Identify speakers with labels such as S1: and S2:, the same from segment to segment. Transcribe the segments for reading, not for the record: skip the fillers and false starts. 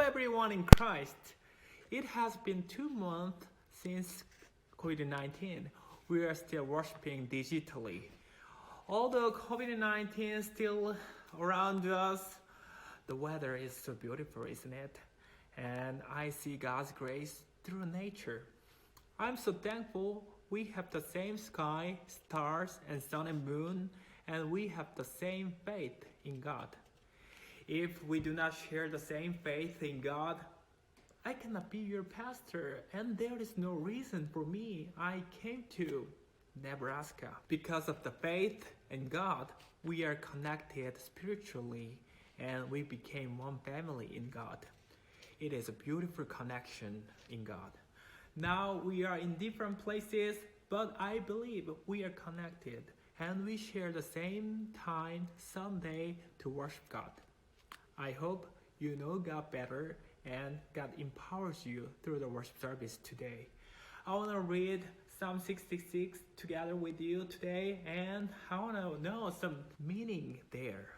S1: everyone in Christ. It has been 2 months since COVID-19. We are still worshiping digitally. Although COVID-19 is still around us, the weather is so beautiful, isn't it? And I see God's grace through nature. I'm so thankful we have the same sky, stars, and sun and moon, and we have the same faith in God. If we do not share the same faith in God, I cannot be your pastor, and there is no reason for me. I came to Nebraska. Because of the faith in God, we are connected spiritually, and we became one family in God. It is a beautiful connection in God. Now we are in different places, but I believe we are connected, and we share the same time Sunday to worship God. I hope you know God better and God empowers you through the worship service today. I want to read Psalm 66 together with you today, and I want to know some meaning there.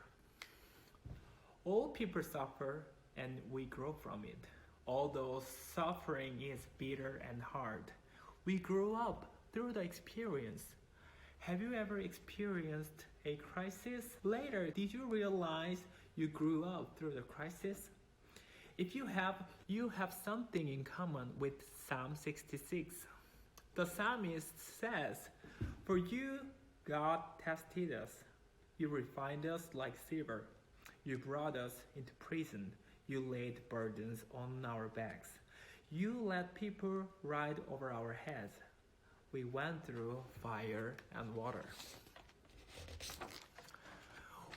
S1: All people suffer and we grow from it. Although suffering is bitter and hard, we grow up through the experience. Have you ever experienced a crisis? Later, did you realize you grew up through the crisis? If you have something in common with Psalm 66. The psalmist says, "For you, God tested us. You refined us like silver. You brought us into prison. You laid burdens on our backs. You let people ride over our heads. We went through fire and water."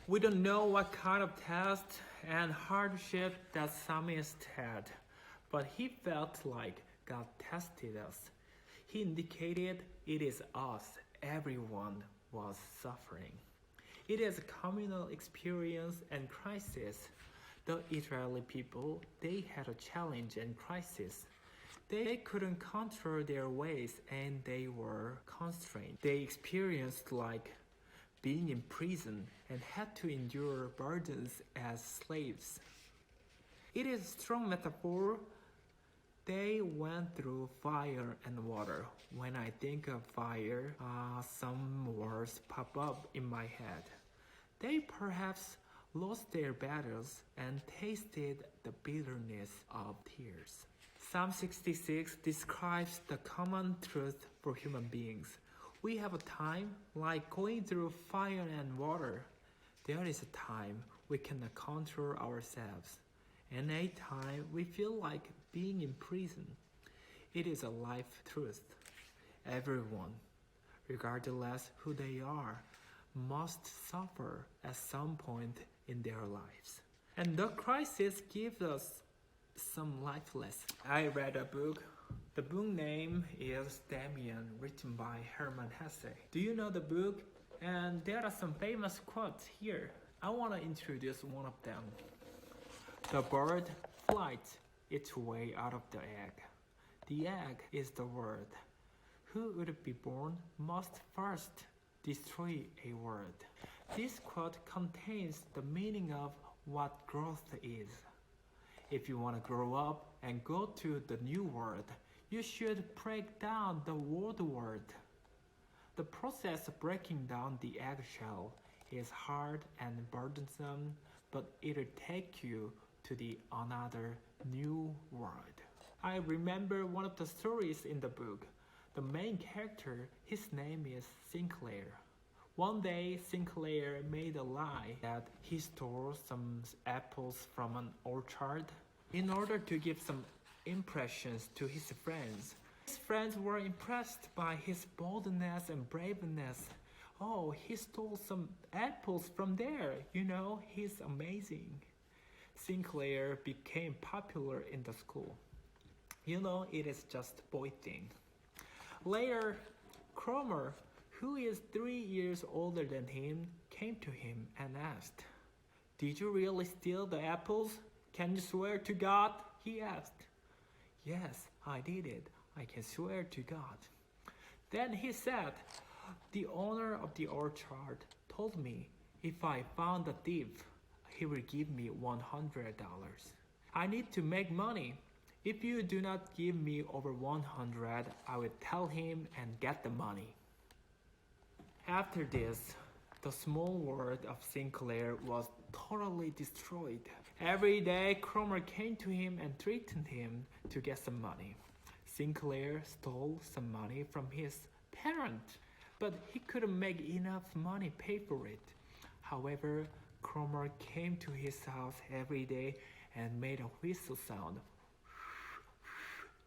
S1: We don't know what kind of test and hardship that psalmist had, but he felt like God tested us. He indicated it is us, everyone was suffering. It is a communal experience and crisis. The Israeli people, they had a challenge and crisis. They couldn't control their ways and they were constrained. They experienced like being in prison and had to endure burdens as slaves. It is a strong metaphor. They went through fire and water. When I think of fire, some words pop up in my head. They perhaps lost their battles and tasted the bitterness of tears. Psalm 66 describes the common truth for human beings. We have a time like going through fire and water. There is a time we cannot control ourselves, and a time we feel like being in prison. It is a life truth. Everyone, regardless who they are, must suffer at some point in their lives. And the crisis gives us some life lessons. I read a book. The book name is Damien, written by Hermann Hesse. Do you know the book? And there are some famous quotes here. I want to introduce one of them. The bird flies its way out of the egg. The egg is the word. Who would be born must first destroy a word. This quote contains the meaning of what growth is. If you want to grow up and go to the new world, you should break down the old word. The process of breaking down the eggshell is hard and burdensome, but it'll take you to the another new world. I remember one of the stories in the book. The main character, his name is Sinclair. One day, Sinclair made a lie that he stole some apples from an orchard in order to give some impressions to his friends. His friends were impressed by his boldness and braveness. "Oh, he stole some apples from there. He's amazing." Sinclair became popular in the school. It is just a boy thing. Later, Cromer, who is 3 years older than him, came to him and asked, "Did you really steal the apples? Can you swear to God?" he asked. "Yes, I did it. I can swear to God." Then he said, "The owner of the orchard told me if I found the thief, he would give me $100. I need to make money. If you do not give me over 100, I will tell him and get the money. After this, the small world of Sinclair was totally destroyed. Every day, Cromer came to him and threatened him to get some money. Sinclair stole some money from his parent, but he couldn't make enough money pay for it. However, Cromer came to his house every day and made a whistle sound.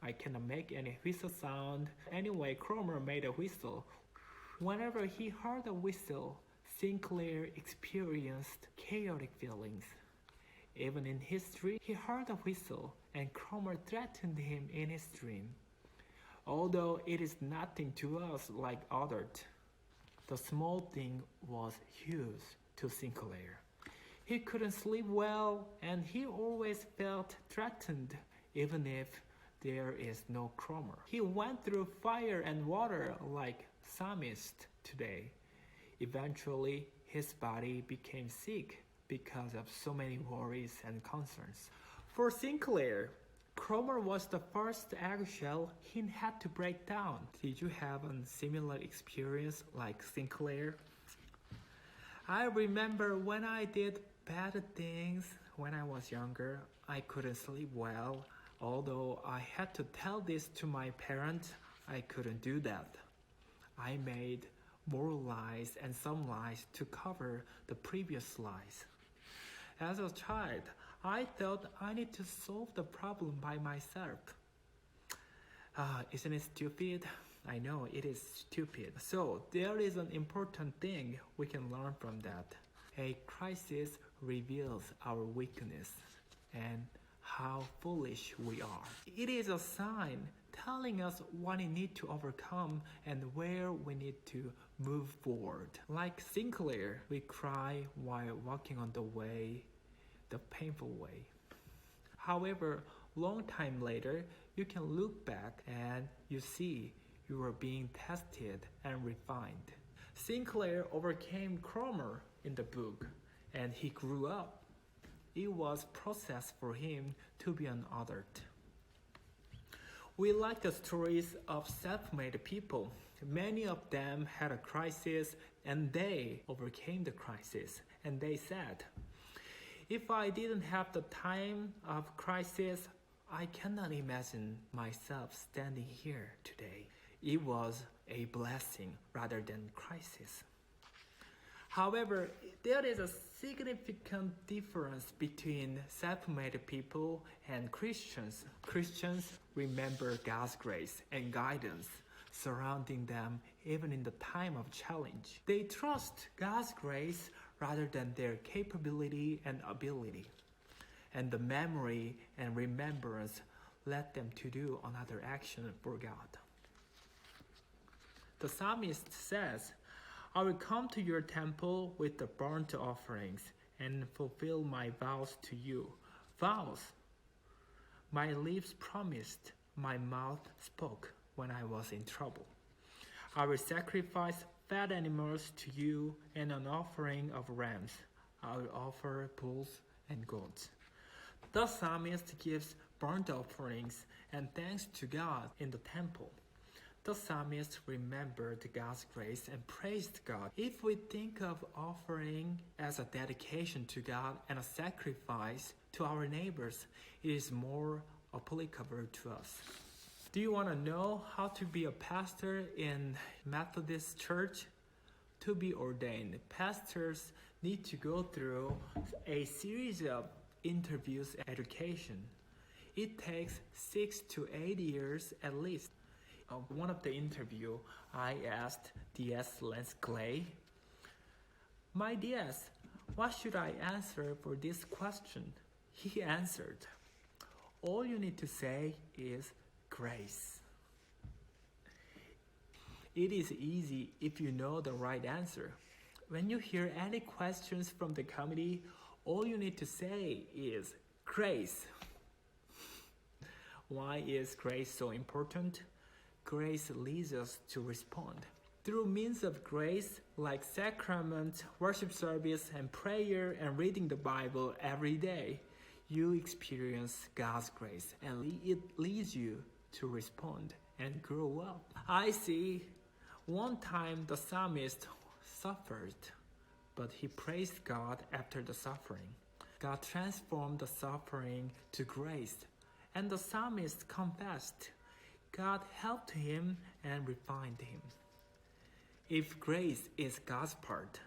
S1: I cannot make any whistle sound. Anyway, Cromer made a whistle. Whenever he heard a whistle, Sinclair experienced chaotic feelings. Even in his dream, he heard a whistle, and Cromer threatened him in his dream. Although it is nothing to us like others, the small thing was huge to Sinclair. He couldn't sleep well, and he always felt threatened, even if there is no Cromer. He went through fire and water like psalmist today. Eventually, his body became sick because of so many worries and concerns. For Sinclair, Cromer was the first eggshell he had to break down. Did you have a similar experience like Sinclair? I remember when I did bad things when I was younger, I couldn't sleep well. Although I had to tell this to my parents, I couldn't do that. I made more lies and some lies to cover the previous lies. As a child, I thought I need to solve the problem by myself. Isn't it stupid? I know it is stupid. So there is an important thing we can learn from that. A crisis reveals our weakness and how foolish we are. It is a sign telling us what we need to overcome and where we need to move forward. Like Sinclair, we cry while walking on the painful way. However, long time later, you can look back and you see you are being tested and refined. Sinclair overcame Cromer in the book, and he grew up. It was a process for him to be an adult. We like the stories of self-made people. Many of them had a crisis and they overcame the crisis. And they said, if I didn't have the time of crisis, I cannot imagine myself standing here today. It was a blessing rather than crisis. However, there is a significant difference between self-made people and Christians. Christians remember God's grace and guidance surrounding them even in the time of challenge. They trust God's grace rather than their capability and ability. And the memory and remembrance led them to do another action for God. The psalmist says, I will come to your temple with the burnt offerings and fulfill my vows to you. Vows. My lips promised, my mouth spoke when I was in trouble. I will sacrifice fat animals to you and an offering of rams. I will offer bulls and goats. The psalmist gives burnt offerings and thanks to God in the temple. The psalmist remembered God's grace and praised God. If we think of offering as a dedication to God and a sacrifice to our neighbors, it is more applicable to us. Do you want to know how to be a pastor in Methodist Church? To be ordained, pastors need to go through a series of interviews and education. It takes 6 to 8 years at least. One of the interview, I asked D.S. Lance Clay, my D.S., what should I answer for this question? He answered, all you need to say is grace. It is easy if you know the right answer. When you hear any questions from the committee, all you need to say is grace. Why is grace so important? Grace leads us to respond. Through means of grace, like sacrament, worship service, and prayer, and reading the Bible every day, you experience God's grace and it leads you to respond and grow up. I see one time the psalmist suffered, but he praised God after the suffering. God transformed the suffering to grace, and the psalmist confessed. God helped him and refined him. If grace is God's part,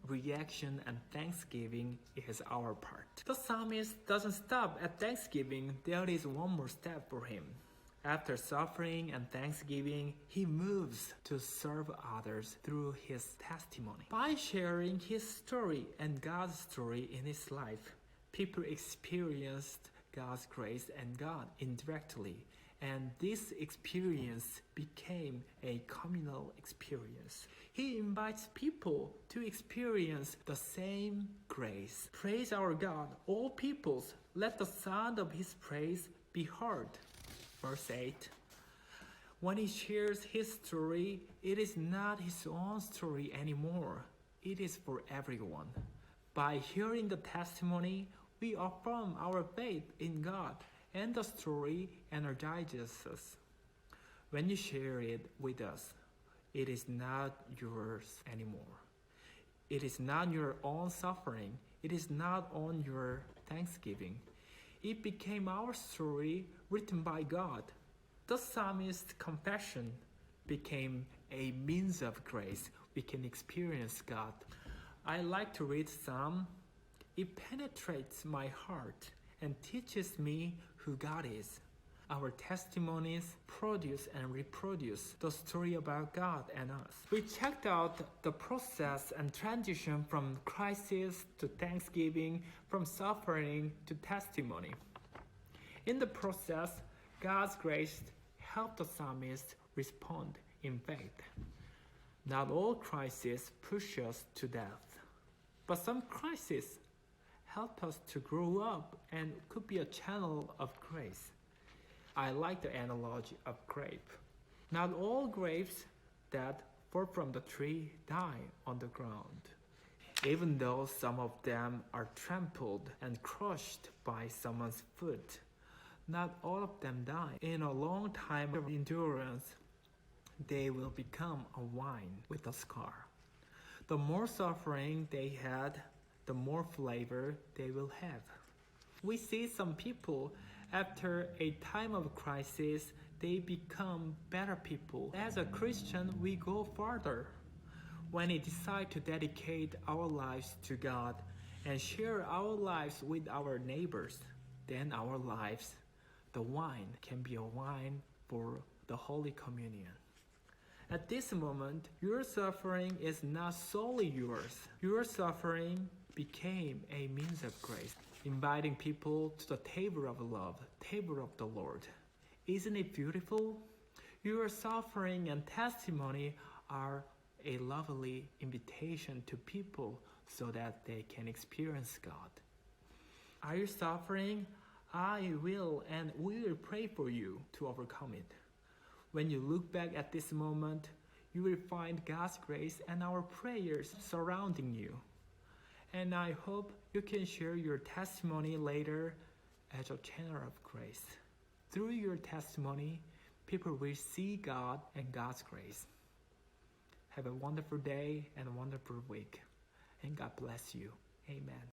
S1: reaction and thanksgiving is our part. The psalmist doesn't stop at thanksgiving, there is one more step for him. After suffering and thanksgiving, he moves to serve others through his testimony. By sharing his story and God's story in his life, people experienced God's grace and God indirectly, and this experience became a communal experience. He invites people to experience the same grace. Praise our God, all peoples, let the sound of his praise be heard. Verse 8. When he shares his story, it is not his own story anymore. It is for everyone. By hearing the testimony, we affirm our faith in God, and the story energizes us. When you share it with us, it is not yours anymore. It is not your own suffering. It is not on your thanksgiving. It became our story written by God. The psalmist's confession became a means of grace. We can experience God. I like to read Psalm. It penetrates my heart and teaches me who God is. Our testimonies produce and reproduce the story about God and us. We checked out the process and transition from crisis to thanksgiving, from suffering to testimony. In the process, God's grace helped the psalmist respond in faith. Not all crises push us to death, but some crises help us to grow up and could be a channel of grace. I like the analogy of grape. Not all grapes that fall from the tree die on the ground. Even though some of them are trampled and crushed by someone's foot, not all of them die. In a long time of endurance, they will become a wine with a scar. The more suffering they had, the more flavor they will have. We see some people, after a time of crisis, they become better people. As a Christian, we go further. When we decide to dedicate our lives to God and share our lives with our neighbors, then our lives, the wine, can be a wine for the Holy Communion. At this moment, your suffering is not solely yours. Your suffering became a means of grace, inviting people to the table of love, table of the Lord. Isn't it beautiful? Your suffering and testimony are a lovely invitation to people so that they can experience God. Are you suffering? I will and we will pray for you to overcome it. When you look back at this moment, you will find God's grace and our prayers surrounding you. And I hope you can share your testimony later as a channel of grace. Through your testimony, people will see God and God's grace. Have a wonderful day and a wonderful week. And God bless you. Amen.